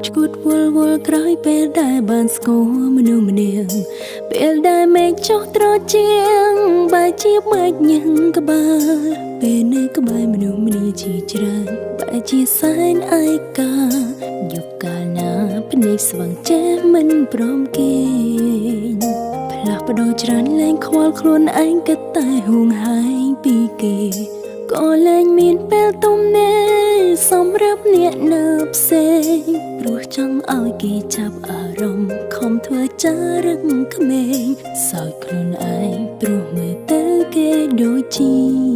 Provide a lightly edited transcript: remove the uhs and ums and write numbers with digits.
ឈួតវល់វល់ក្រោយពេលដែលបានស្គាល់មនុស្សម្នាពេលដែលមេឃចុះត្រជាងបែរជាមេឃញឹងក្បាលពេលនៅក្បែរមនុស្សម្នាជាច្រើនបែរជាសែនឯកាយកកាលណាភ្នែកស្វឹងចេះមិនព្រមគេផ្លាស់ប្ដូរច្រើនលែងខ្វល់ខ្លួនឯងគិតតែហួងហែងពីគេក៏លែងមានពេលទំនេរសម្រាប់អ្នកនៅផ្សេងព្រោះចង់ឲ្យគេចាប់អារម្មណ៍ខំធ្វើចារឹកក្មេងសោយខ្លួនឯងព្រោះមើលទៅគេដូចជា